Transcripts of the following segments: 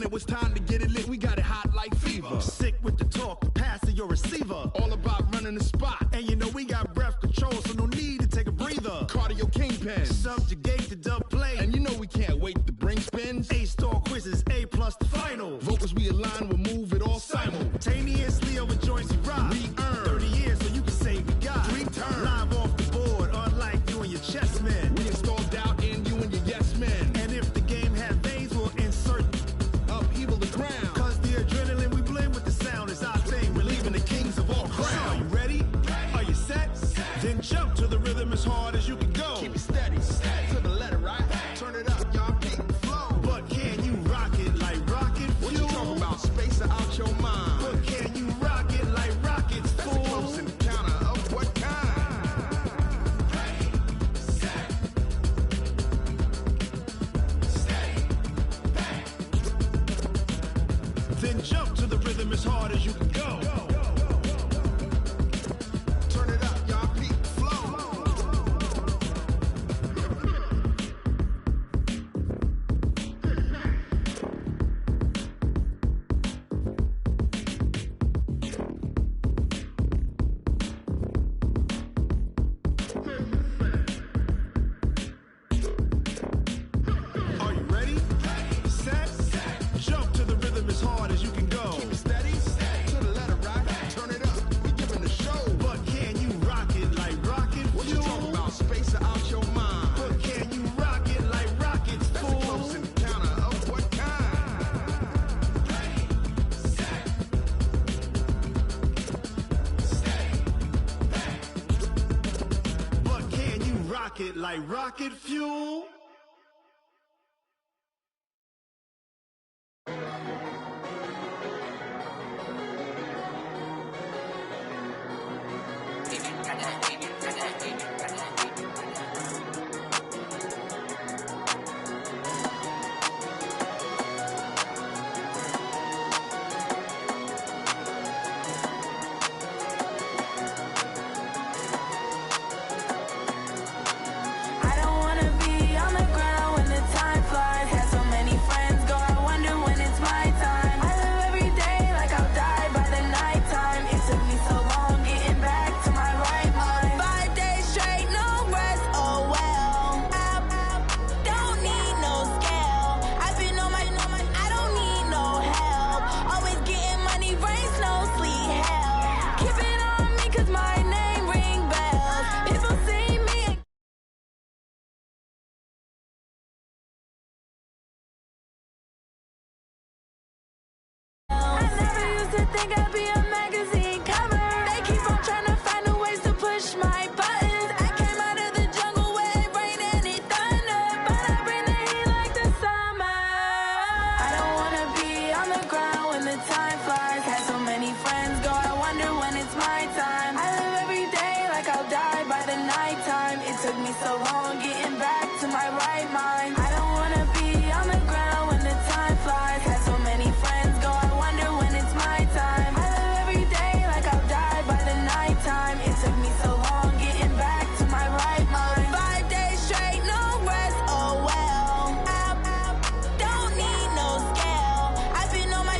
when it was time to get it lit, we got it hot like fever. Sick with the talk, passing your receiver. All about running the spot. And you know we got breath control, so no need to take a breather. Cardio kingpin. Subjugate the dub play. And you know we can't wait to bring spins. A-star quizzes, A+ the final. Vocals we align, we'll move it all simultaneously over joints we rock. We earn 30 years, so you can say we got 3 turns. Live off the board, unlike you and your chess men. We install doubt in you and your yes men. And if the game had veins, we'll insert upheaval the ground. Cause the adrenaline we blend with the sound is our thing. We're leaving the kings of all crowns. So are you ready? Are you set? Then jump to the rhythm as hard as you can go. Keep it steady, to the letter, right? Turn it up, y'all keep the flow. But can you rock it like rocket fuel? What you talking about? Space out your mind. But can you rock it like rockets, fool? That's a close encounter of what kind? Then jump to the rhythm as hard as you can go. Turn it up, y'all peak flow. Are you ready? Set? Jump to the rhythm as hard as you can go. Keep it steady, to the letter, right? Turn it up, we giving the show. But can you rock it like rocket fuel? What you talking about? Space out your mind. But can you rock it like rockets, That's a fool? close encounter of what kind? But can you rock it like rocket fuel? I don't wanna be on the ground when the time flies. Had so many friends go, I wonder when it's my time. I live every day like I'll die by the nighttime. It took me so long getting back to my right mind. 5 days straight, no rest, oh well. I don't need no scale. I've been on my, I don't need no help. Always getting money, rain, snow, sleet, hell. Keep it on me cause my name ring bells. People see me and I never used to think I'd be a magazine cover. They keep on trying to find new ways to push my buttons. I came out of the jungle where it rained and it thundered, but I bring the heat like the summer. I don't wanna be on the ground when the time flies. Had so many friends go, I wonder when it's my time. I live every day like I'll die by the nighttime. It took me so long getting back to my right mind. I don't wanna be on the ground when the time flies. Had so many friends go, I wonder when it's my time. I live every day like I'll die by the nighttime. It took me so long getting back to my right mind. 5 days straight, no rest, oh well. I don't need no scale. I've been on my,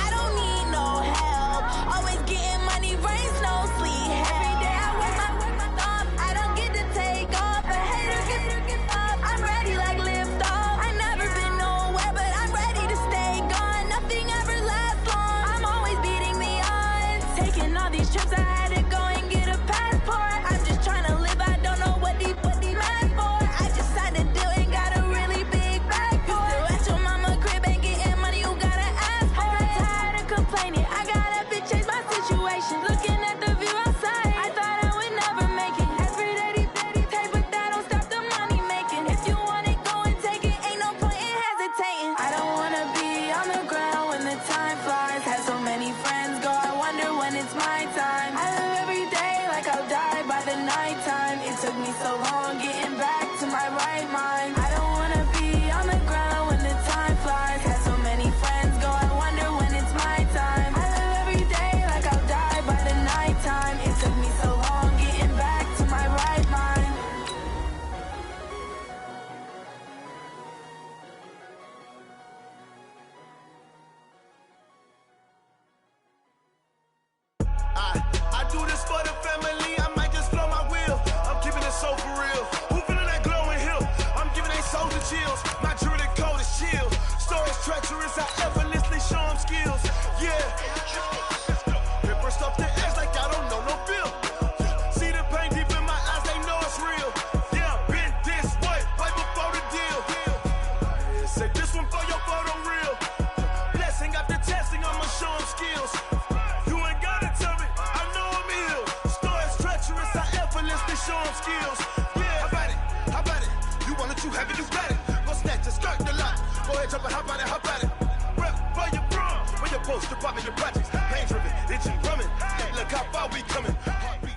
I don't need no help. Always getting money, rain, snow, sleet, hell. Every day I work my thumb, I don't get to take off. A hater get up, I'm ready like lift off. I never been nowhere, but I'm ready to stay gone. Nothing ever lasts long, I'm always beating the odds. Taking all these trips, I had to go and get a passport. I'm just trying to live, I don't know what these mad for. I just signed a deal and got a really big bag for it. Still at your mama crib ain't getting money, you gotta ask for it. I'm tired of complaining, I gotta change my situation. Looking at the view outside, I thought I would never make it. Every day they take, but that don't stop the money making. If you want it, go and take it, ain't no point in hesitating. I don't wanna be on the ground when the time flies. Had so many friends go, I wonder when it's my time. I live every day like I'll die by the nighttime. It took me so long getting back to my right mind. I don't wanna be on the ground when the time flies. Had so many friends go, I wonder when it's my time. I live every day like I'll die by the nighttime. It took me so long getting back to my right mind. effortlessly show them skills. Yeah, how about it? How about it? You want it, you have it, you got it. Go snatch it, skirt the lot. Go ahead, jump it, how about it? How about it? Rep for your bro, for your poster, popping your projects. Pain driven, itchy drumming. Look how far we coming. Heartbeat.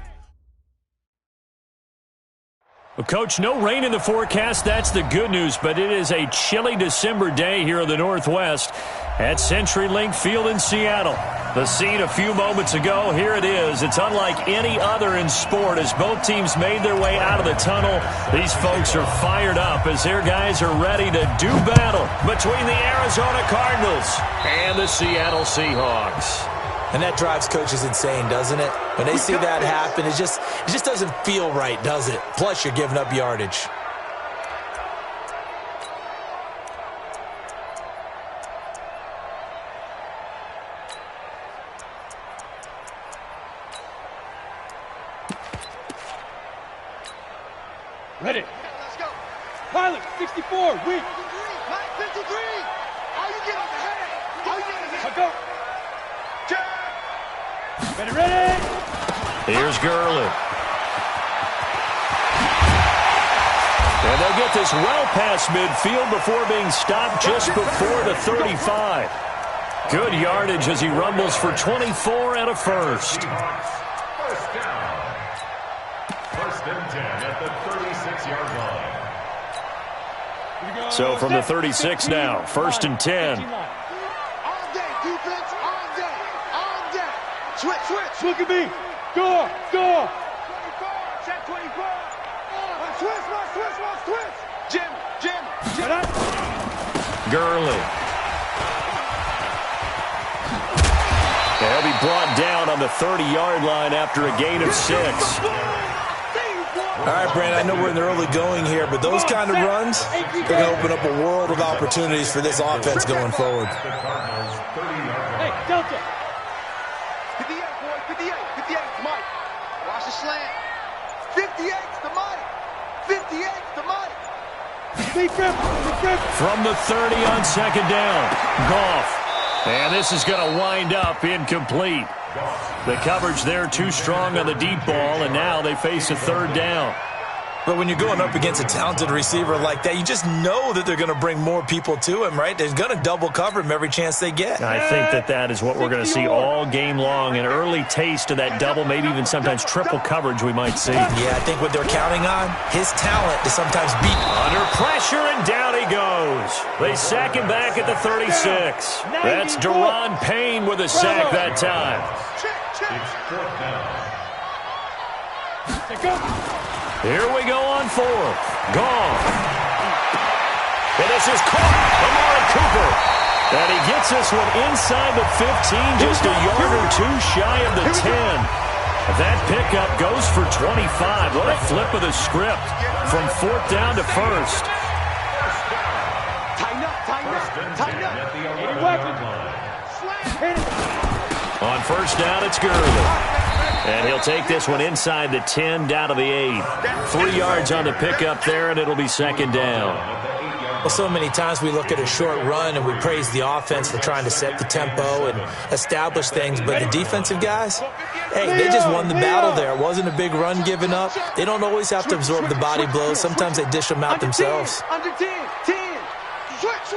Well, Coach, no rain in the forecast. That's the good news, but it is a chilly December day here in the Northwest at CenturyLink Field in Seattle. The scene a few moments ago, here it is. It's unlike any other in sport as both teams made their way out of the tunnel. These folks are fired up as their guys are ready to do battle between the Arizona Cardinals and the Seattle Seahawks. And that drives coaches insane, doesn't it? When they see that happen, it just doesn't feel right, does it? Plus, you're giving up yardage. Ready. Let's go. Pilot, 64, weak. 53. Are you getting ahead? Are you getting ahead? Go. Ready, ready. Here's Gurley. And they'll get this well past midfield before being stopped just before the 35. Good yardage as he rumbles for 24 and a first. First down. First and 10 at the 36-yard line. So from the 36 now, first and 10. All day, defense, all day, all day. Switch. Look at me. Go. 24, check 24. Switch. Jim. Gurley. They'll be brought down on the 30-yard line after a gain of 6. All right, Brandon, I know we're in the early going here, but those kind of runs, they're going to open up a world of opportunities for this offense going forward. Hey, Delta. 58, boy, 58, Mike. Watch the slant. 58's the money. 58's the money. Big grip. From the 30 on second down, Goff. And this is going to wind up incomplete. The coverage there too strong on the deep ball, and now they face a third down. But when you're going up against a talented receiver like that, you just know that they're going to bring more people to him, right? They're going to double cover him every chance they get. I think that is what we're going to see all game long, an early taste of that double, maybe even sometimes triple coverage we might see. Yeah, I think what they're counting on, his talent to sometimes beat. Under pressure, and down he goes. They sack him back at the 36. That's Deron Payne with a sack that time. It's fourth down. Here we go on fourth. Gone. And this is caught. Amari Cooper. And he gets this one inside the 15, just a yard or two shy of the 10. That pickup goes for 25. What a flip of the script from fourth down to first. Tighten up. At the 11-yard line. On first down, it's Gurley. And he'll take this one inside the 10, down to the 8. 3 yards on the pickup there, and it'll be second down. Well, so many times we look at a short run and we praise the offense for trying to set the tempo and establish things, but the defensive guys, hey, they just won the battle there. It wasn't a big run given up. They don't always have to absorb the body blows. Sometimes they dish them out themselves. Under 10. Switch.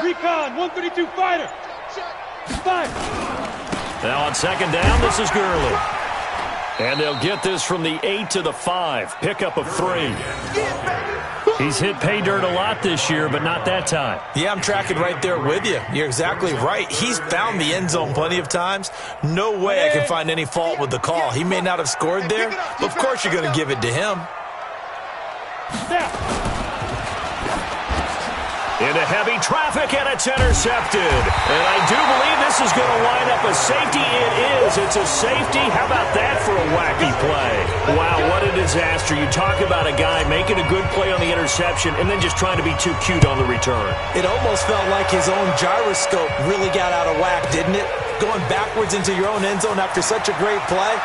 Recon, 132 fighter. 5. Now on second down, this is Gurley. And they'll get this from the 8 to the 5. Pickup of 3. He's hit pay dirt a lot this year, but not that time. Yeah, I'm tracking right there with you. You're exactly right. He's found the end zone plenty of times. No way I can find any fault with the call. He may not have scored there, but of course you're going to give it to him. Into heavy traffic, and it's intercepted. And I do believe this is going to wind up a safety. It is. It's a safety. How about that for a wacky play? Wow, what a disaster. You talk about a guy making a good play on the interception and then just trying to be too cute on the return. It almost felt like his own gyroscope really got out of whack, didn't it? Going backwards into your own end zone after such a great play.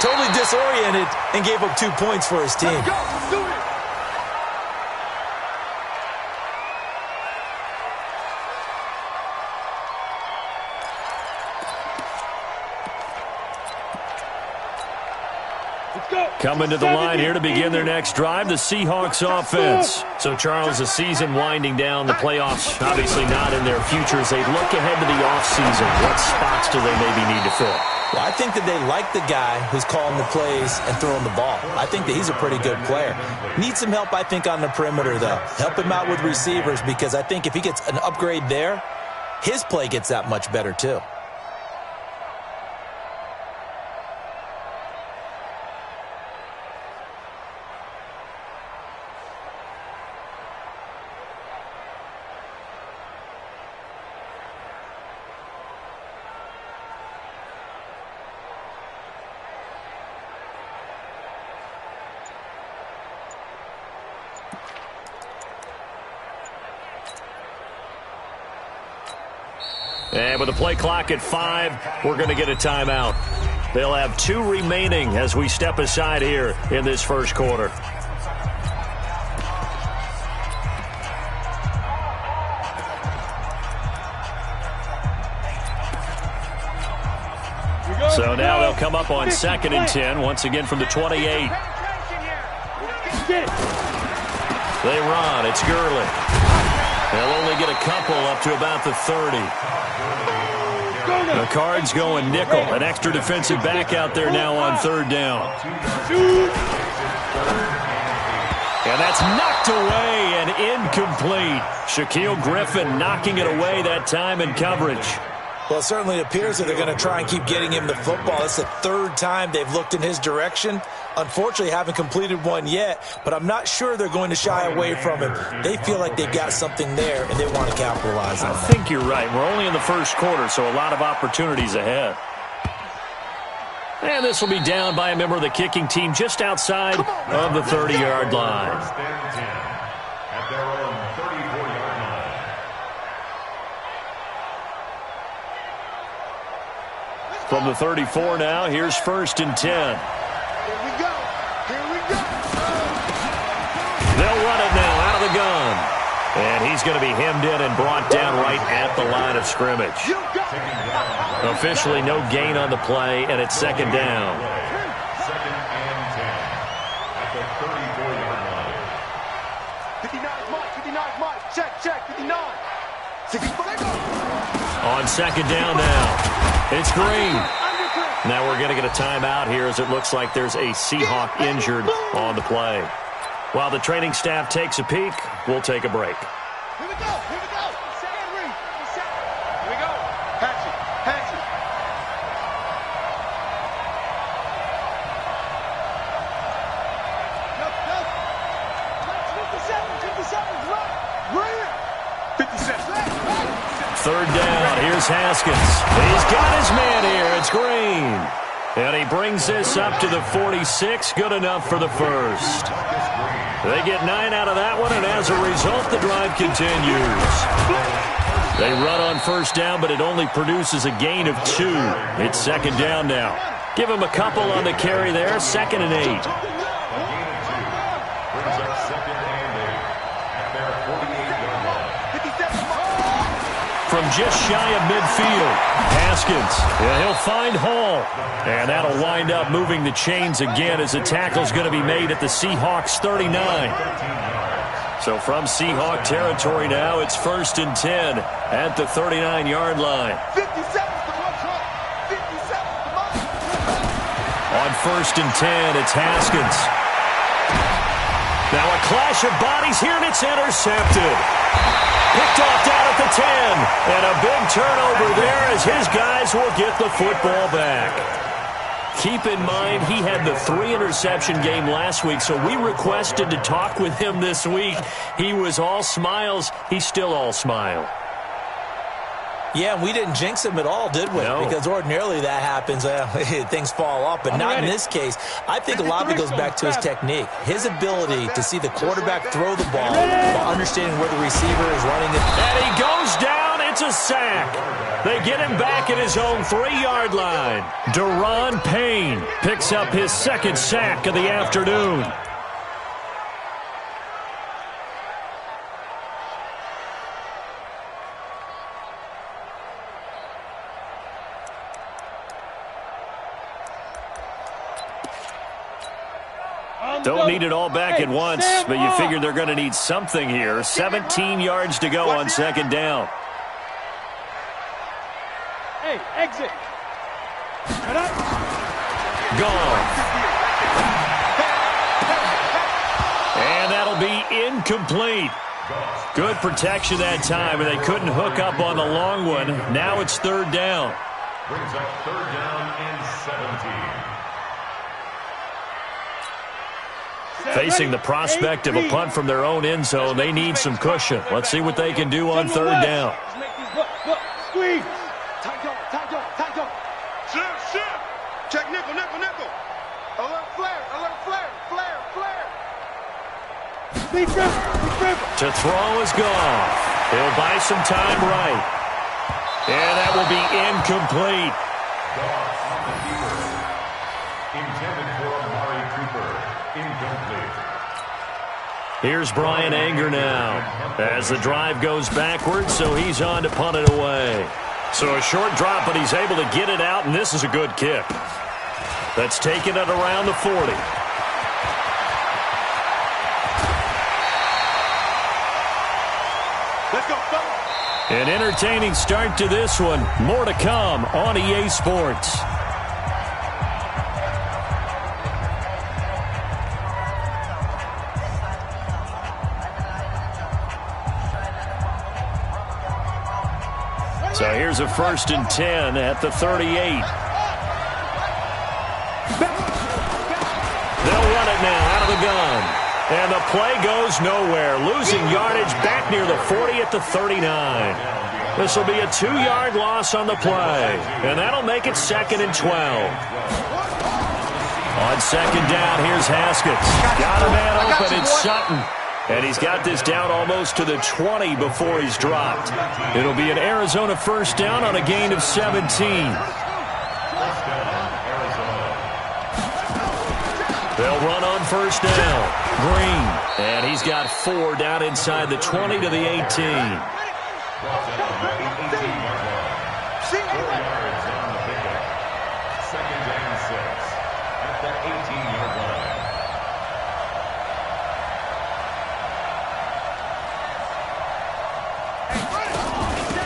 Totally disoriented and gave up 2 points for his team. Let's go. Let's do it. Let's go. Coming to the line here to begin their next drive, the Seahawks offense. So, Charles, the season winding down, the playoffs obviously not in their future. As they look ahead to the offseason, what spots do they maybe need to fill? Well, I think that they like the guy who's calling the plays and throwing the ball. I think that he's a pretty good player. Needs some help, I think, on the perimeter, though. Help him out with receivers, because I think if he gets an upgrade there, his play gets that much better, too. And with the play clock at 5, we're going to get a timeout. They'll have 2 remaining as we step aside here in this first quarter. So now they'll come up on 2nd and 10, once again from the 28. They run. It's Gurley. They'll only get a couple up to about the 30. The Cards going nickel. An extra defensive back out there now on 3rd down. And that's knocked away and incomplete. Shaquille Griffin knocking it away that time in coverage. Well, it certainly appears that they're going to try and keep getting him the football. It's the 3rd time they've looked in his direction. Unfortunately, haven't completed one yet, but I'm not sure they're going to shy away from him. They feel like they've got something there, and they want to capitalize on it. I think you're right. We're only in the first quarter, so a lot of opportunities ahead. And this will be down by a member of the kicking team just outside of the 30-yard line. At their own 34-yard line. From the 34 now, here's 1st and 10. Here we go. Here we go. They'll run it now out of the gun. And he's going to be hemmed in and brought down right at the line of scrimmage. Officially no gain on the play, and it's 2nd down. 2nd and 10 at the 34-yard line. 59's Mike. 59's Mike. Check. 59. 65. On 2nd down now. It's Green. Now we're going to get a timeout here as it looks like there's a Seahawk injured on the play. While the training staff takes a peek, we'll take a break. Here we go. Here we go. Second read. Here we go. Patch it. Patch it. Go. 57. 3rd down. Here's Haskins. He's got his man here. It's Green. And he brings this up to the 46. Good enough for the first. They get 9 out of that one, and as a result, the drive continues. They run on 1st down, but it only produces a gain of 2. It's 2nd down now. Give him a couple on the carry there. 2nd and 8. A gain of 2 brings up 2nd and 8 at their 48-yard line. From just shy of midfield, Haskins. Yeah, he'll find Hall. And that'll wind up moving the chains again as the tackle's going to be made at the Seahawks 39. So from Seahawk territory now, it's 1st and 10 at the 39-yard line. 57's the one shot. 57's the mark. On 1st and 10, it's Haskins. Now a clash of bodies here, and it's intercepted. Picked off down at the 10. And a big turnover there as his guys will get the football back. Keep in mind, he had the 3-interception game last week, so we requested to talk with him this week. He was all smiles. He's still all smile. Yeah, and we didn't jinx him at all, did we? No. Because ordinarily that happens, things fall off, but not in this case. I think a lot of it goes back to his technique, his ability to see the quarterback throw the ball while understanding where the receiver is running it. And he goes down. It's a sack. They get him back at his own 3-yard line. Deron Payne picks up his 2nd sack of the afternoon. Don't need it all back at once, but you figure they're going to need something here. 17 yards to go on second down. Hey, exit. Shut up. Gone. And that'll be incomplete. Good protection that time, and they couldn't hook up on the long one. Now it's third down. Brings up third down and 17. Facing the prospect of a punt from their own end zone, they need some cushion. Let's see what they can do on third down. Squeeze. Tight dog. Shift. Check nickel. Alert flare. Speed trip. To throw is gone. He'll buy some time right. And that will be incomplete. Intended for Amari Cooper. Incomplete. Here's Brian Anger now as the drive goes backwards, so he's on to punt it away. So a short drop, but he's able to get it out, and this is a good kick. That's taken it around the 40. Let's go, fellas. An entertaining start to this one. More to come on EA Sports. So here's a 1st and 10 at the 38. They'll run it now out of the gun. And the play goes nowhere. Losing yardage back near the 40 at the 39. This will be a 2-yard loss on the play. And that'll make it 2nd and 12. On second down, here's Haskins. Got a man open, it's Sutton. And he's got this down almost to the 20 before he's dropped. It'll be an Arizona 1st down on a gain of 17. They'll run on 1st down. Green. And he's got 4 down inside the 20 to the 18. 4 yards on the pickup. 2nd and 6 at the 18-yard line.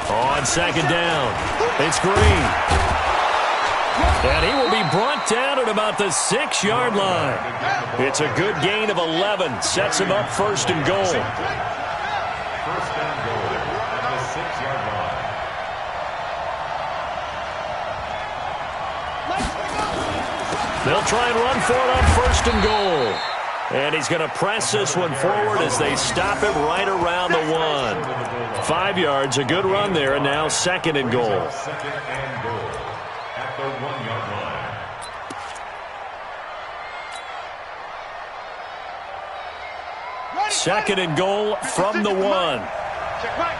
On second down, it's Green. And he will be brought down at about the 6-yard line. It's a good gain of 11. Sets him up 1st and goal. 1st and goal at the 6-yard line. They'll try and run for it on 1st and goal. And he's going to press this one forward as they stop it right around the 1. 5 yards, a good run there, and now 2nd and goal. 2nd and goal at the 1-yard line. Second and goal from the 1. Check right.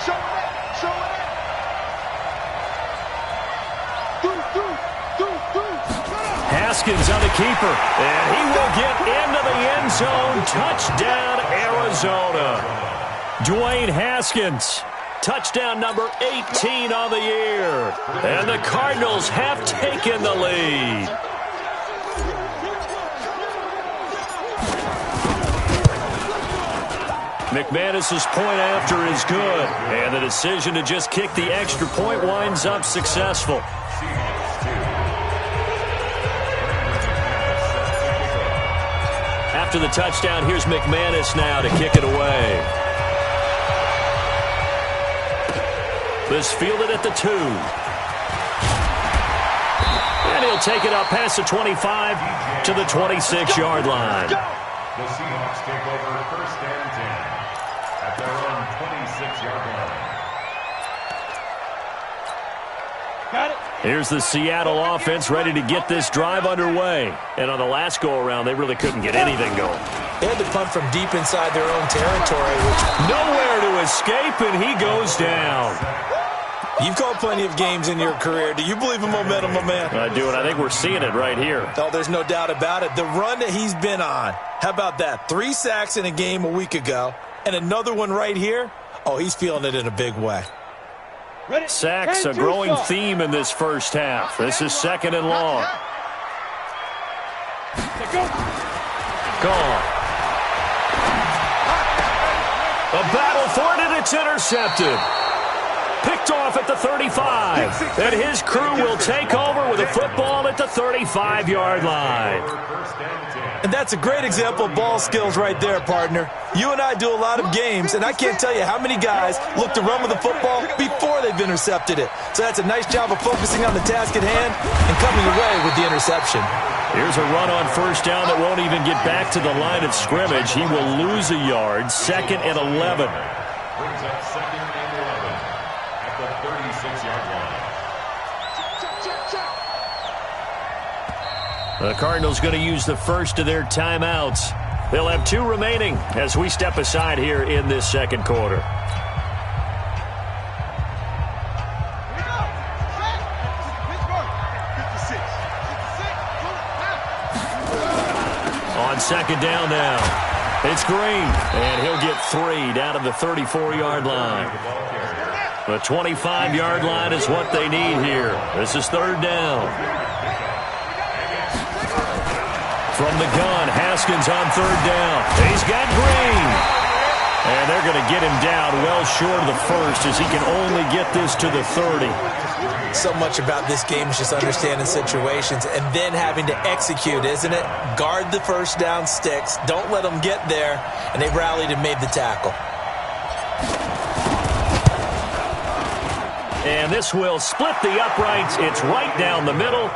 Show it Haskins on the keeper, and he will get into the end zone. Touchdown, Arizona. Dwayne Haskins, touchdown number 18 on the year. And the Cardinals have taken the lead. McManus's point after is good, and the decision to just kick the extra point winds up successful. After the touchdown, here's McManus now to kick it away. This fielded at the 2. And he'll take it up past the 25 to the 26-yard line. The Seahawks take over 1st and 10 at their own 26-yard line. Got it. Here's the Seattle offense ready to get this drive underway. And on the last go-around, they really couldn't get anything going. They had to punt from deep inside their own territory. Nowhere to escape, and he goes down. You've called plenty of games in your career. Do you believe in momentum, my man? I do, and I think we're seeing it right here. Oh, there's no doubt about it. The run that he's been on. How about that? 3 sacks in a game a week ago, and another one right here. Oh, he's feeling it in a big way. Sacks, a growing theme in this first half. This is 2nd and long. Gone. A battle for it, and it's intercepted. Picked off at the 35. And his crew will take over with a football at the 35-yard line. And that's a great example of ball skills right there, partner. You and I do a lot of games, and I can't tell you how many guys look to run with the football before they've intercepted it. So that's a nice job of focusing on the task at hand and coming away with the interception. Here's a run on first down that won't even get back to the line of scrimmage. He will lose a yard. 2nd and 11. Brings up 2nd and 11 at the 36-yard line. The Cardinals going to use the first of their timeouts. They'll have 2 remaining as we step aside here in this second quarter. On second down now, it's Green, and he'll get 3 down to the 34-yard line. The 25-yard line is what they need here. This is 3rd down. From the gun, Haskins on 3rd down. He's got Green. And they're going to get him down well short of the first as he can only get this to the 30. So much about this game is just understanding situations and then having to execute, isn't it? Guard the first down sticks. Don't let them get there. And they rallied and made the tackle. And this will split the uprights. It's right down the middle.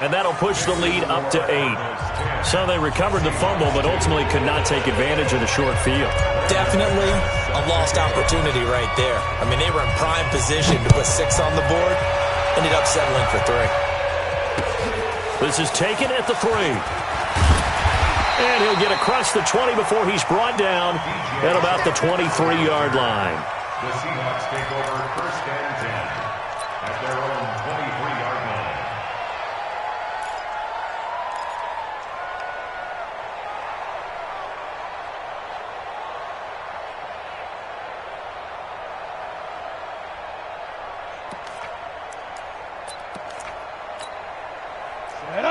And that'll push the lead up to 8. So they recovered the fumble, but ultimately could not take advantage of the short field. Definitely a lost opportunity right there. I mean, they were in prime position to put 6 on the board. Ended up settling for 3. This is taken at the 3. And he'll get across the 20 before he's brought down at about the 23-yard line. The Seahawks take over 1st and 10 at their own 23-yard line.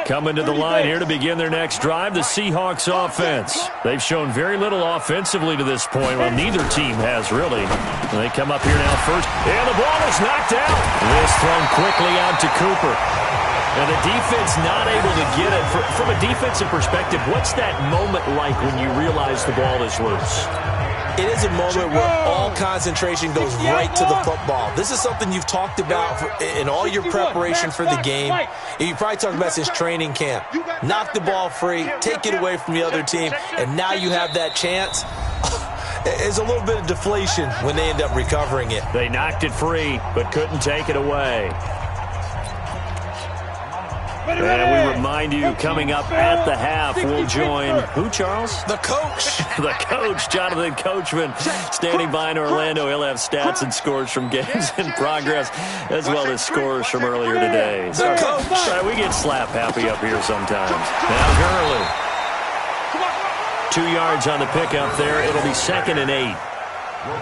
Coming to the line here to begin their next drive, the Seahawks offense. They've shown very little offensively to this point. Well, neither team has really. They come up here now first, and the ball is knocked out. This thrown quickly out to Cooper. And the defense not able to get it. From a defensive perspective, what's that moment like when you realize the ball is loose? It is a moment where all concentration goes right to the football. This is something you've talked about in all your preparation for the game. You probably talked about since training camp. Knock the ball free, take it away from the other team, and now you have that chance. There's a little bit of deflation when they end up recovering it. They knocked it free, but couldn't take it away. And we remind you, coming up at the half, we'll join who, Charles? The coach. The coach, Jonathan Coachman, standing by in Orlando. He'll have stats and scores from games in progress, as well as scores from earlier today. The coach. We get slap happy up here sometimes. Now Gurley. 2 yards on the pickup there. It'll be 2nd and 8.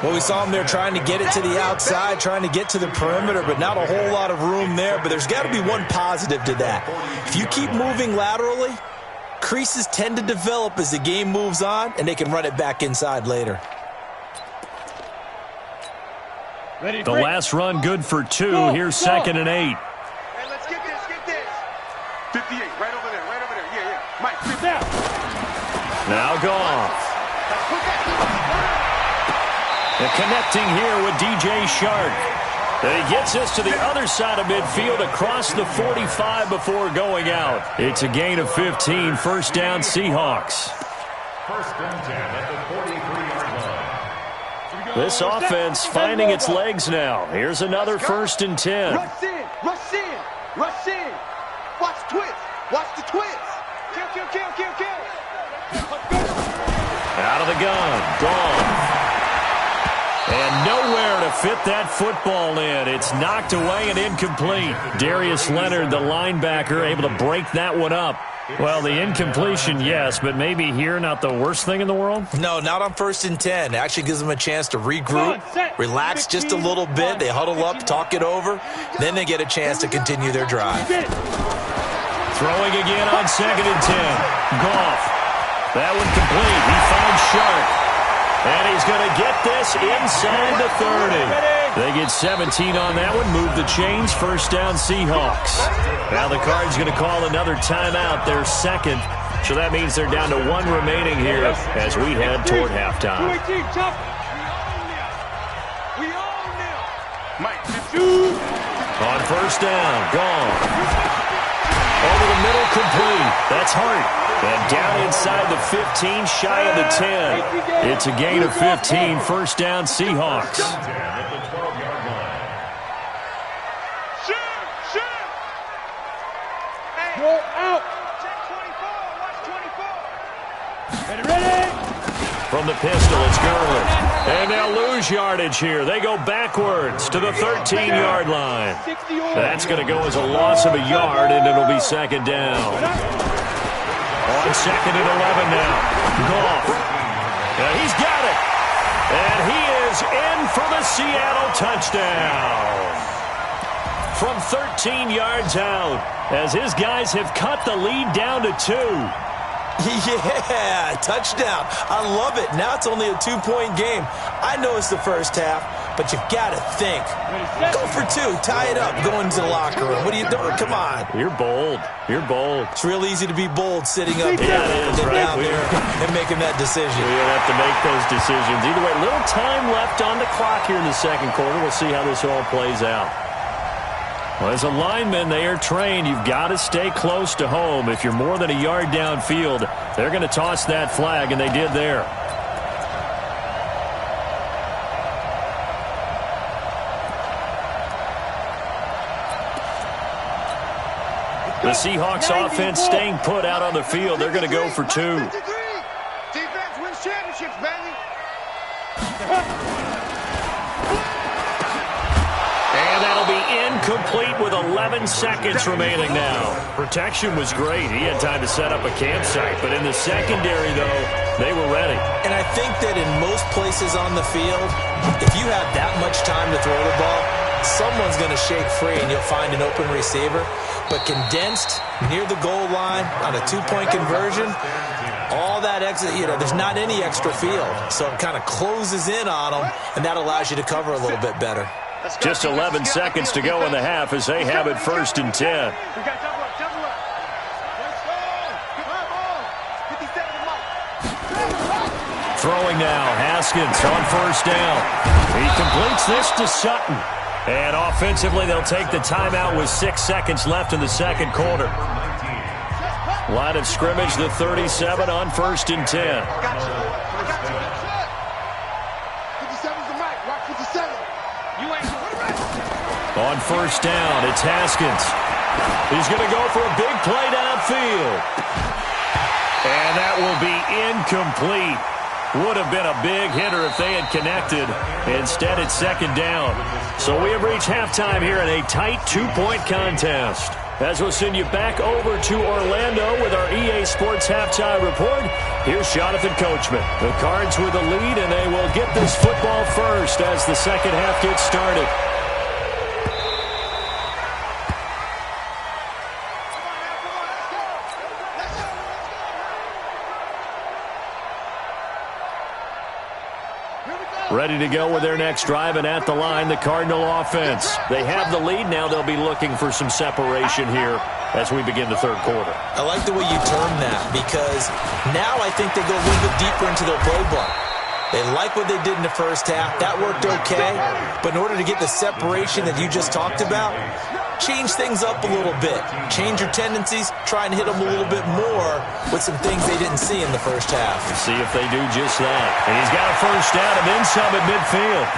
Well, we saw him there trying to get it to the outside, trying to get to the perimeter, but not a whole lot of room there. But there's got to be one positive to that. If you keep moving laterally, creases tend to develop as the game moves on, and they can run it back inside later. The last run good for 2. Here's 2nd and 8. Hey, let's get this, 58, right over there, yeah. Mike, sit down. Now Goff. And connecting here with DJ Shark. And he gets us to the other side of midfield across the 45 before going out. It's a gain of 15. First down, Seahawks. 1st and 10 at the 43-yard line. This offense finding its legs now. Here's another 1st and 10. Rush in. Watch the twist. Kill. Out of the gun. Gone. And nowhere to fit that football in. It's knocked away and incomplete. Darius Leonard, the linebacker, able to break that one up. Well, the incompletion, yes, but maybe here not the worst thing in the world? No, not on 1st and 10. It actually gives them a chance to regroup, relax just a little bit. They huddle up, talk it over. Then they get a chance to continue their drive. Throwing again on 2nd and 10. Goff. That one complete. He finds Sharp. And he's going to get this inside the 30. They get 17 on that one. Move the chains. First down, Seahawks. Now the Cards going to call another timeout, their second. So that means they're down to 1 remaining here as we head toward halftime. On first down, gone. Over the middle, complete. That's Hart. And down inside the 15, shy of the 10. It's a gain of 15. First down, Seahawks. Go out. Ready. From the pistol, it's Gurley. And they'll lose yardage here. They go backwards to the 13-yard line. That's going to go as a loss of a yard, and it'll be second down. On 2nd and 11 now. Goff. He's got it. And he is in for the Seattle touchdown. From 13 yards out, as his guys have cut the lead down to 2. Yeah, touchdown. I love it. Now it's only a 2-point game. I know it's the first half, but you've got to think. Go for 2. Tie it up. Go into the locker room. What are you doing? Come on. You're bold. You're bold. It's real easy to be bold sitting up here and then down there and making that decision. We'll have to make those decisions. Either way, little time left on the clock here in the second quarter. We'll see how this all plays out. Well, as a lineman, they are trained. You've got to stay close to home. If you're more than a yard downfield, they're going to toss that flag, and they did there. The Seahawks offense staying put out on the field. They're going to go for 2. Defense wins championships, baby. And that'll be incomplete with 11 seconds remaining now. Protection was great. He had time to set up a campsite. But in the secondary, though, they were ready. And I think that in most places on the field, if you have that much time to throw the ball, someone's going to shake free and you'll find an open receiver. But condensed near the goal line on a 2-point conversion, all that extra, there's not any extra field. So it kind of closes in on them, and that allows you to cover a little bit better. Just 11 seconds to go in the half as they have it 1st and 10. Throwing now, Haskins on first down. He completes this to Sutton. And offensively, they'll take the timeout with 6 seconds left in the second quarter. Line of scrimmage, the 37 on 1st and 10. On first down, it's Haskins. He's going to go for a big play downfield. And that will be incomplete. Would have been a big hitter if they had connected. Instead, it's second down. So we have reached halftime here in a tight 2-point contest. As we'll send you back over to Orlando with our EA Sports Halftime Report, here's Jonathan Coachman. The Cards with the lead, and they will get this football first as the second half gets started. Ready to go with their next drive, and at the line, the Cardinal offense. They have the lead. Now they'll be looking for some separation here as we begin the third quarter. I like the way you term that, because now I think they go a little bit deeper into their playbook. They like what they did in the first half. That worked okay. But in order to get the separation that you just talked about, change things up a little bit. Change your tendencies. Try and hit them a little bit more with some things they didn't see in the first half. We'll see if they do just that. And he's got a first down and then some at midfield.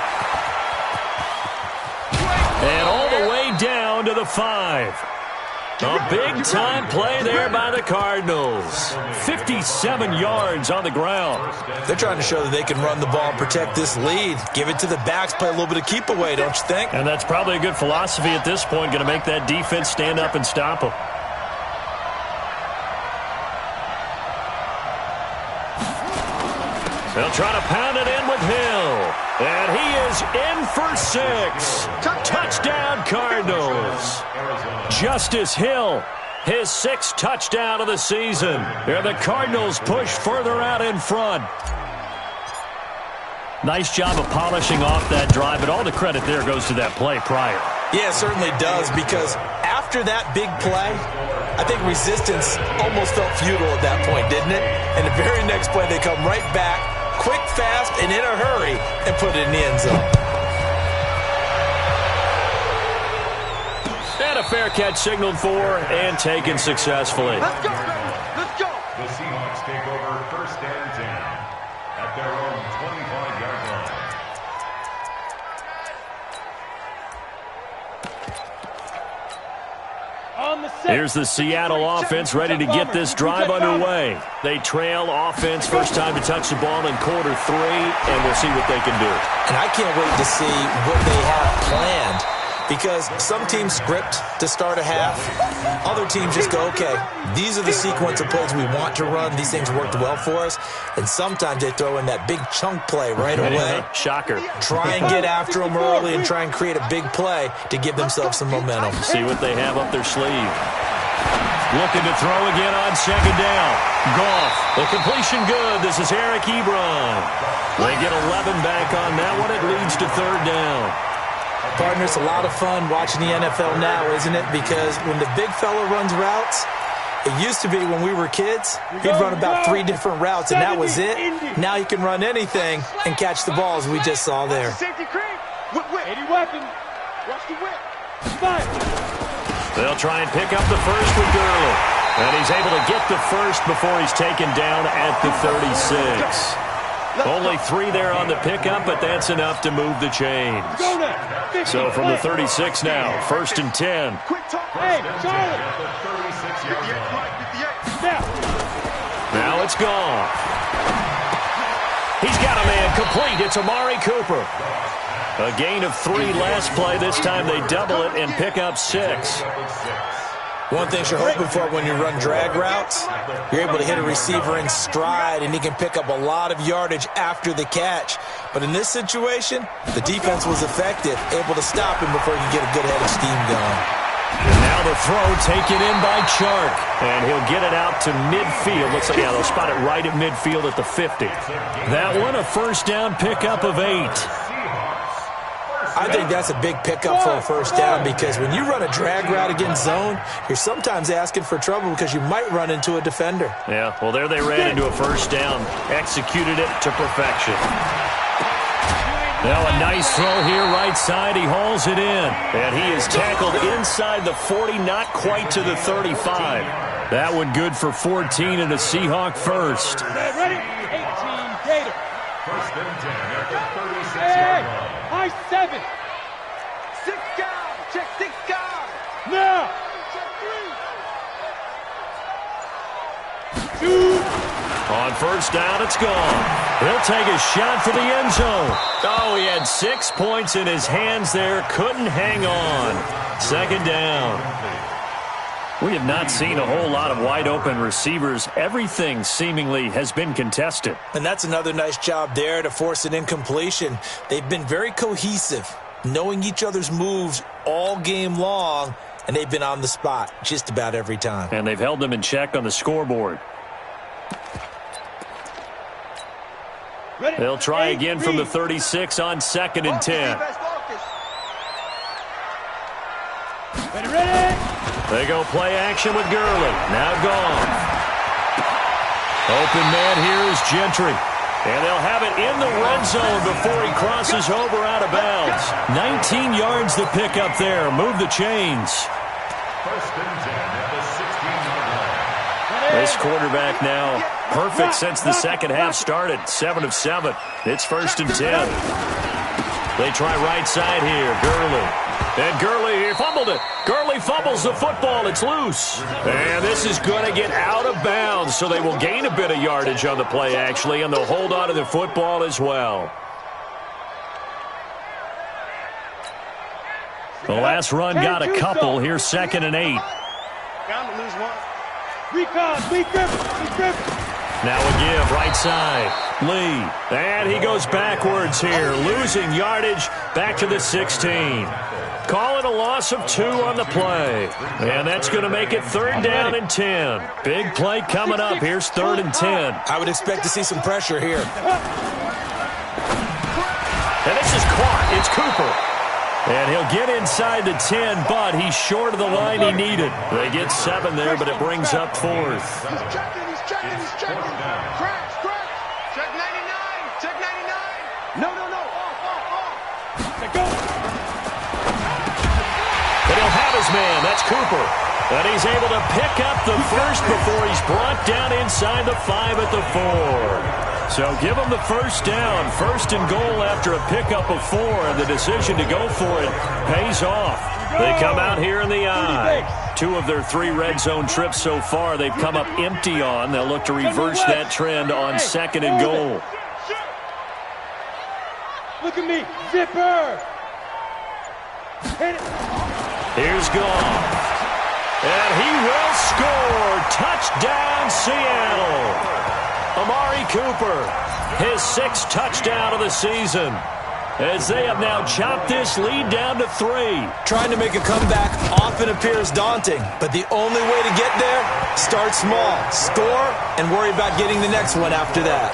And all the way down to the 5. A big-time play there by the Cardinals. 57 yards on the ground. They're trying to show that they can run the ball and protect this lead. Give it to the backs, play a little bit of keep away, don't you think? And that's probably a good philosophy at this point, going to make that defense stand up and stop them. They'll try to pound it in with Hill. And he is in for 6. Touchdown, Cardinals. Justice Hill his 6th touchdown of the season. And the Cardinals push further out in front. Nice job of polishing off that drive, but all the credit there goes to that play prior. Yeah, it certainly does, because after that big play, I think resistance almost felt futile at that point, didn't it? And the very next play, they come right back, quick, fast, and in a hurry, and put it in the end zone. And a fair catch signaled for and taken successfully. Let's go, baby. Let's go. The Seahawks take over 1st and 10 at their own 25-yard line. Here's the Seattle offense ready to get this drive underway. They trail offense first time to touch the ball in quarter 3, and we'll see what they can do. And I can't wait to see what they have planned, because some teams script to start a half. Other teams just go, okay, these are the sequence of plays we want to run. These things worked well for us. And sometimes they throw in that big chunk play right away. Shocker. Try and get after them early and try and create a big play to give themselves some momentum. See what they have up their sleeve. Looking to throw again on 2nd down. Goff. The completion good. This is Eric Ebron. They get 11 back on that one. It leads to 3rd down. Partner, it's a lot of fun watching the NFL now, isn't it? Because when the big fella runs routes, it used to be when we were kids, he'd run about 3 different routes, and that was it. Now he can run anything and catch the balls we just saw there. Safety creep. Whip. 80 weapon. Watch the whip. Fire. They'll try and pick up the first with Gurley. And he's able to get the first before he's taken down at the 36. Only 3 there on the pickup, but that's enough to move the chains. So from the 36 now, 1st and 10. Hey, Charlie. Now it's gone. He's got a man complete. It's Amari Cooper. A gain of 3 last play. This time they double it and pick up 6. One thing you're hoping for when you run drag routes, you're able to hit a receiver in stride, and he can pick up a lot of yardage after the catch. But in this situation, the defense was effective, able to stop him before he could get a good head of steam going. And now the throw taken in by Chark. And he'll get it out to midfield. Looks like, yeah, they'll spot it right at midfield at the 50. That one, a 1st down pickup of 8. I think that's a big pickup for a 1st down, because when you run a drag route against zone, you're sometimes asking for trouble because you might run into a defender. Yeah, well, there they ran into a 1st down. Executed it to perfection. Now a nice throw here right side. He hauls it in. And he is tackled inside the 40, not quite to the 35. That one good for 14 and a Seahawk first. Ready? 18, Gator. 1st and 10 at the 36-yard line. High 7. 6 guys. Check 6 guys. Now. Check 3. 2. On 1st down, it's gone. He'll take a shot for the end zone. Oh, he had 6 points in his hands there. Couldn't hang on. 2nd down. We have not seen a whole lot of wide-open receivers. Everything seemingly has been contested. And that's another nice job there to force an incompletion. They've been very cohesive, knowing each other's moves all game long, and they've been on the spot just about every time. And they've held them in check on the scoreboard. They'll try again from the 36 on 2nd and 10. Ready. They go play action with Gurley. Now gone. Open man here is Gentry. And they'll have it in the red zone before he crosses over out of bounds. 19 yards to pick up there. Move the chains. 1st and 10 at the 16-yard line. This quarterback now perfect since the 2nd half started. 7 of 7. It's 1st and 10. They try right side here. Gurley. And Gurley, he fumbled it. Gurley fumbles the football. It's loose. And this is going to get out of bounds, so they will gain a bit of yardage on the play, actually, and they'll hold on to the football as well. The last run got a couple. Here's 2nd and 8. Bound to lose one. Recon. Lee Griffin. Now a give, right side. Lee. And he goes backwards here, losing yardage back to the 16. Call it a loss of 2 on the play. And that's going to make it 3rd down and 10. Big play coming up. Here's 3rd and 10. I would expect to see some pressure here. And this is caught. It's Cooper. And he'll get inside the 10, but he's short of the line he needed. They get 7 there, but it brings up 4th. He's checking. Crash. Check 99. No. Off. Go. But he'll have his man. That's Cooper. And he's able to pick up the first before he's brought down inside the 5 at the 4. So give him the first down. 1st and goal after a pickup of 4. And the decision to go for it pays off. They come out here in the eye. 2 of their 3 red zone trips so far they've come up empty on. They'll look to reverse that trend on 2nd and goal. Look at me. Zipper. Hit it. Here's Goff. And he will score. Touchdown, Seattle. Amari Cooper, his 6th touchdown of the season, as they have now chopped this lead down to 3. Trying to make a comeback often appears daunting, but the only way to get there, start small, score, and worry about getting the next one after that.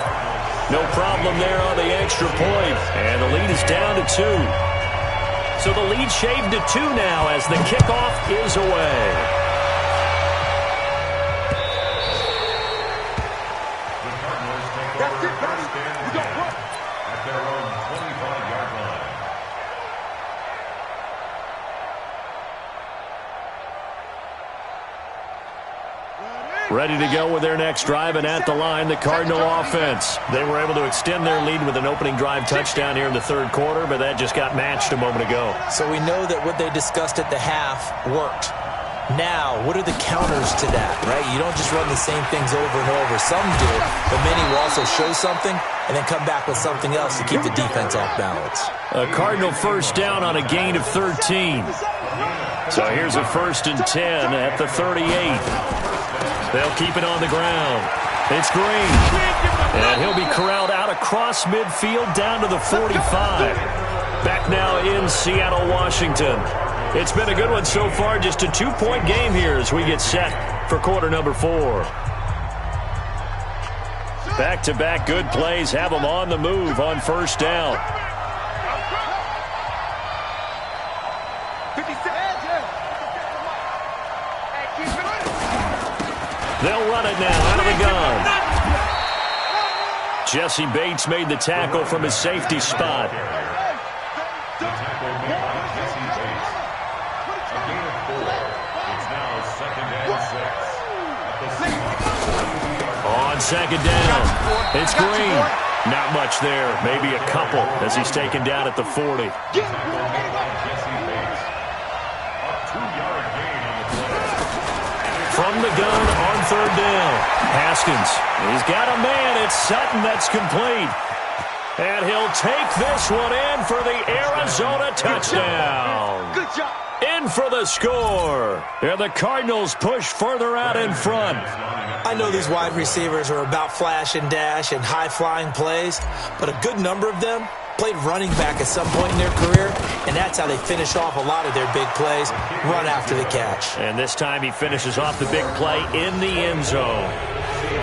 No problem there on the extra point, and the lead is down to 2. So the lead shaved to 2 now as the kickoff is away. Ready to go with their next drive, and at the line, the Cardinal offense. They were able to extend their lead with an opening drive touchdown here in the 3rd quarter, but that just got matched a moment ago. So we know that what they discussed at the half worked. Now, what are the counters to that, right? You don't just run the same things over and over. Some do, but many will also show something and then come back with something else to keep the defense off balance. A Cardinal first down on a gain of 13. So here's a 1st and 10 at the 38. They'll keep it on the ground. It's Green. And he'll be corralled out across midfield down to the 45. Back now in Seattle, Washington. It's been a good one so far. Just a 2-point game here as we get set for quarter number 4. Back-to-back good plays have them on the move on 1st down. They'll run it now out of the gun. Jesse Bates made the tackle from his safety spot. The tackle made by Jesse Bates. A gain of 4. It's now 2nd and 6. On 2nd down, it's Green. Not much there, maybe a couple as he's taken down at the 40. Tackle made by Jesse Bates. A 2-yard gain on the play. From the gun on 3rd down. Haskins, he's got a man. It's Sutton that's complete. And he'll take this one in for the Arizona touchdown. Good job. In for the score. And the Cardinals push further out in front. I know these wide receivers are about flash and dash and high-flying plays, but a good number of them played running back at some point in their career, and that's how they finish off a lot of their big plays, run after the catch. And this time he finishes off the big play in the end zone.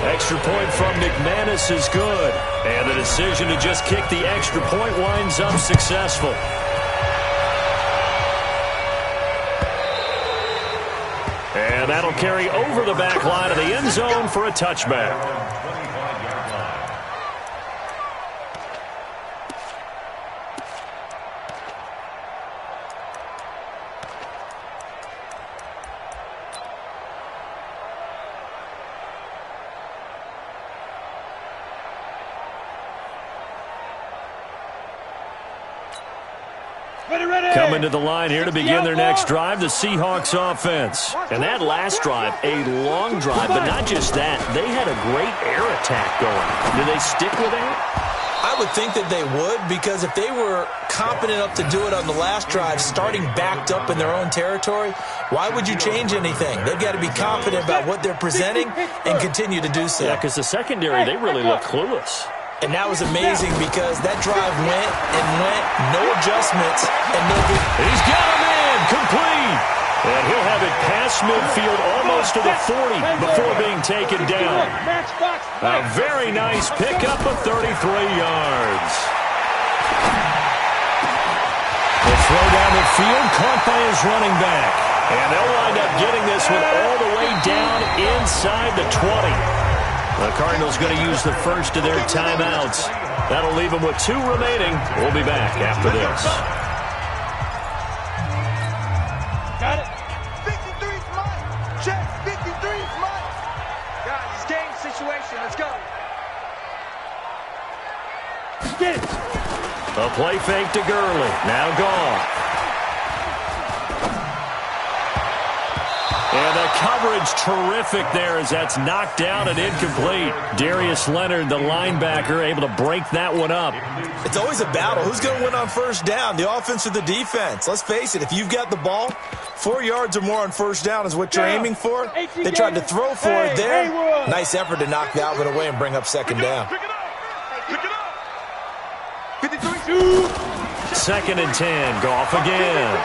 Extra point from McManus is good, and the decision to just kick the extra point winds up successful. And that'll carry over the back line of the end zone for a touchback. Coming to the line here to begin their next drive, the Seahawks offense. And that last drive, a long drive, but not just that. They had a great air attack going. Do they stick with that? I would think that they would, because if they were competent enough to do it on the last drive, starting backed up in their own territory, why would you change anything? They've got to be confident about what they're presenting and continue to do so. Yeah, because the secondary, they really look clueless. And that was amazing because that drive went and went, no adjustments, and no good. He's got him in. incomplete. And he'll have it past midfield almost to the 40 before being taken down. A very nice pickup of 33 yards. The throw down the field caught by his running back. And they'll wind up getting this one all the way down inside the 20. The Cardinals going to use the first of their timeouts. That'll leave them with 2 remaining. We'll be back after this. Got it. 53's mine. Check. 53's mine. Guys, it's game situation. Let's go. Get it. A play fake to Gurley. Now Goff. And the coverage terrific there as that's knocked down and incomplete. Darius Leonard, the linebacker, able to break that one up. It's always a battle. Who's going to win on first down, the offense or the defense? Let's face it, if you've got the ball, 4 yards or more on first down is what you're aiming for. They tried to throw for it there. Nice effort to knock that one away and bring up second down. Pick it up. 53. 2nd and 10. Goff again.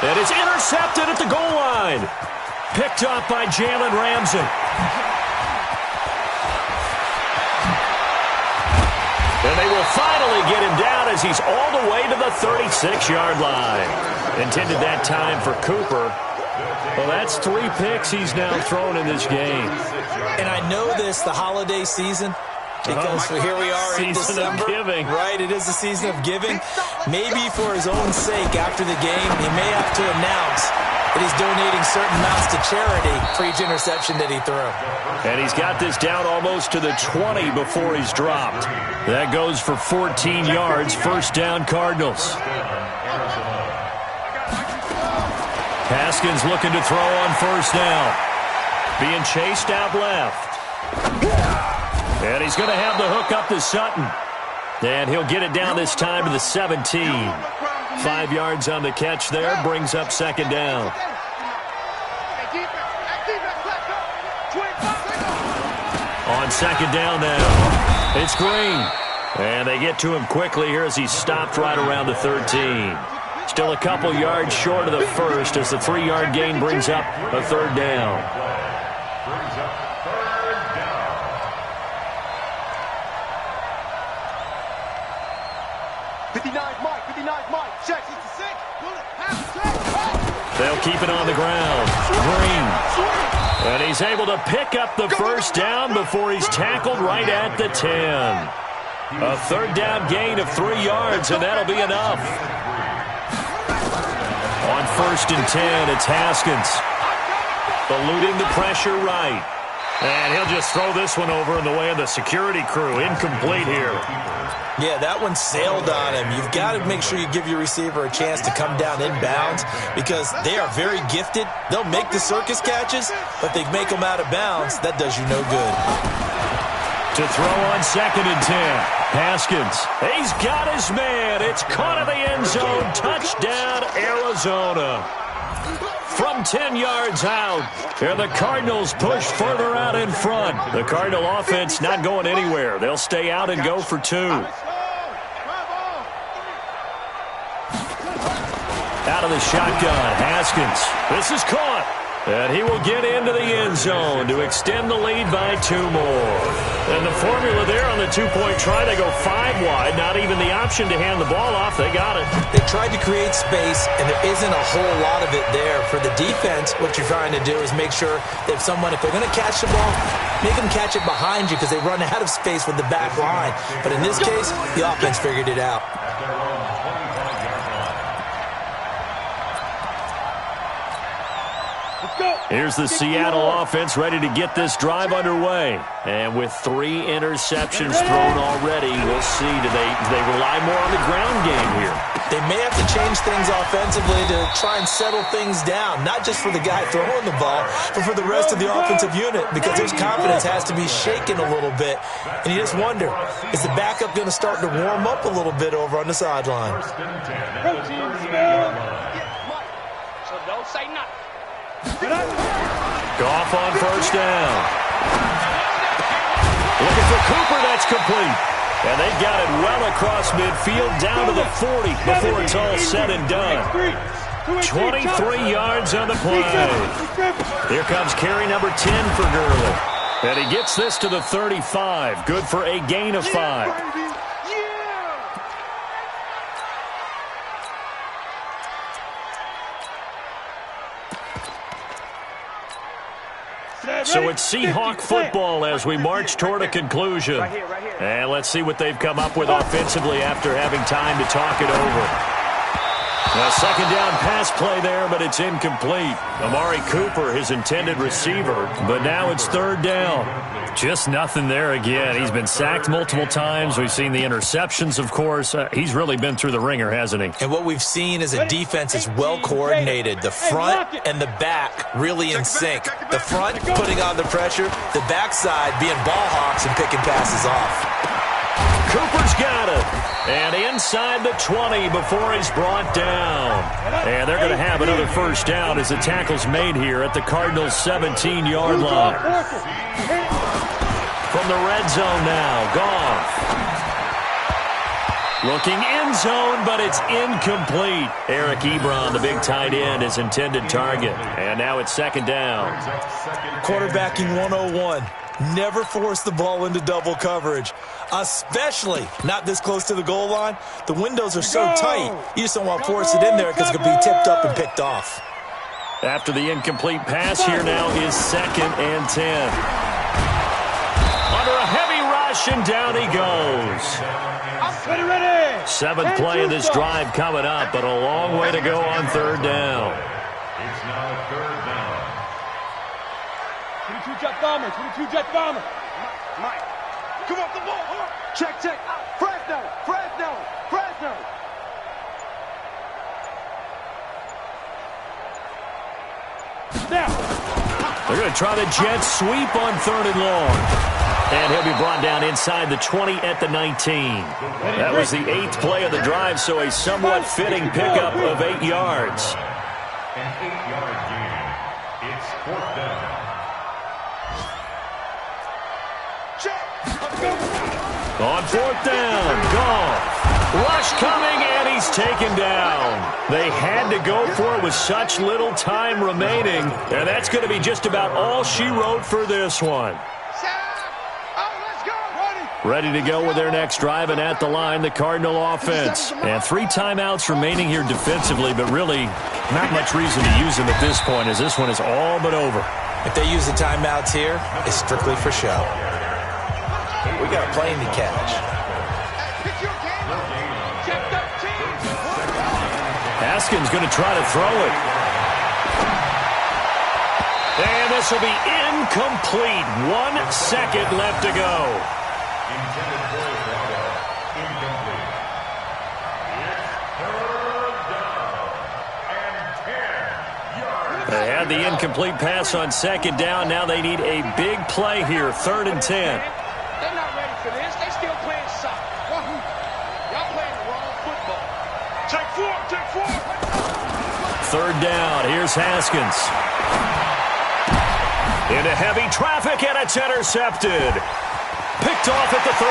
And it's intercepted at the goal line. Picked up by Jalen Ramsey. And they will finally get him down as he's all the way to the 36-yard line. Intended that time for Cooper. Well, that's 3 picks he's now thrown in this game. And I know this, the holiday season, because here we are in December. Of giving. Right, it is the season of giving. Maybe for his own sake after the game, he may have to announce that he's donating certain amounts to charity for each interception that he threw. And he's got this down almost to the 20 before he's dropped. That goes for 14 yards. First down, Cardinals. Haskins looking to throw on first down. Being chased out left. And he's going to have the hook up to Sutton. And he'll get it down this time to the 17. 5 yards on the catch there. Brings up second down. On second down now, it's Green. And they get to him quickly here as he's stopped right around the 13. Still a couple yards short of the first as the 3-yard gain brings up a third down. 59's Mike. 59's Mike. Check. 66. Pull it. Pass. They'll keep it on the ground. Green. And he's able to pick up the first down before he's tackled right at the 10. A third down gain of 3 yards, and that'll be enough. On first and 10, it's Haskins. Eluding the pressure right. And he'll just throw this one over in the way of the security crew. Incomplete here. Yeah, that one sailed on him. You've got to make sure you give your receiver a chance to come down inbounds because they are very gifted. They'll make the circus catches, but they make them out of bounds. That does you no good. To throw on second and 10. Haskins. He's got his man. It's caught in the end zone. Touchdown, Arizona. From 10 yards out. And the Cardinals push further out in front. The Cardinal offense not going anywhere. They'll stay out and go for 2. Out of the shotgun, Haskins. This is caught. And he will get into the end zone to extend the lead by 2 more. And the formula there on the 2-point try, they go 5 wide. Not even the option to hand the ball off. They got it. They tried to create space, and there isn't a whole lot of it there. For the defense, what you're trying to do is make sure that if they're going to catch the ball, make them catch it behind you because they run out of space with the back line. But in this case, the offense figured it out. Here's the Seattle offense ready to get this drive underway. And with 3 interceptions thrown already, we'll see. Do they rely more on the ground game here? They may have to change things offensively to try and settle things down, not just for the guy throwing the ball, but for the rest of the offensive unit, because their confidence has to be shaken a little bit. And you just wonder, is the backup going to start to warm up a little bit over on the sideline? So don't say nothing. Goff on first down. Looking for Cooper, that's complete. And they got it well across midfield down to the 40 before it's all said and done. 23 yards on the play. Here comes carry number 10 for Gurley. And he gets this to the 35. Good for a gain of 5. So it's Seahawk football as we march toward a conclusion. And let's see what they've come up with offensively after having time to talk it over. A second down pass play there, but it's incomplete. Amari Cooper, his intended receiver, but now it's third down. Just nothing there again. He's been sacked multiple times. We've seen the interceptions, of course. He's really been through the ringer, hasn't he? And what we've seen is a defense is well coordinated. The front and the back really in sync. The front putting on the pressure, the backside being ball hawks and picking passes off. Cooper's got it. And inside the 20 before he's brought down. And they're going to have another first down as the tackle's made here at the Cardinals' 17-yard line. From the red zone now, Goff. Looking end zone, but it's incomplete. Eric Ebron, the big tight end, his intended target. And now it's second down. Quarterbacking 101. Never force the ball into double coverage, especially not this close to the goal line. The windows are so tight, you just don't want to force it in there because it could be tipped up and picked off. After the incomplete pass, here now is second and 10. Under a heavy rush, and down he goes. Seventh play of this drive coming up, but a long way to go on third down. It's now third down. 22-jet bomber, 22-jet bomber. Mike, come off the ball. Check. Fresno. Now. They're going to try the jet sweep on third and long. And he'll be brought down inside the 20 at the 19. That was the 8th play of the drive, so a somewhat fitting pickup of 8 yards. An 8-yard gain. It's fourth down. On fourth down, Goff. Rush coming, and he's taken down. They had to go for it with such little time remaining, and that's going to be just about all she wrote for this one. Ready to go with their next drive, and at the line, the Cardinal offense. And 3 timeouts remaining here defensively, but really not much reason to use them at this point, as this one is all but over. If they use the timeouts here, it's strictly for show. We got a plane to catch. Haskins going to try to throw it. And this will be incomplete. 1 second left to go. Intended for a product. Incomplete. It's third down and 10 yards. They had the incomplete pass on second down. Now they need a big play here. 3rd and 10. They're not ready for this. They still playing soccer. Y'all playing the wrong football. Take 4. Third down. Here's Haskins. Into heavy traffic, and it's intercepted. Picked off at the 39.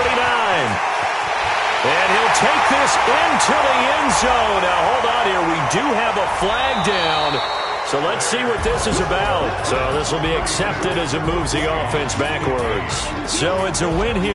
And he'll take this into the end zone. Now, hold on here. We do have a flag down. So let's see what this is about. So this will be accepted as it moves the offense backwards. So it's a win here.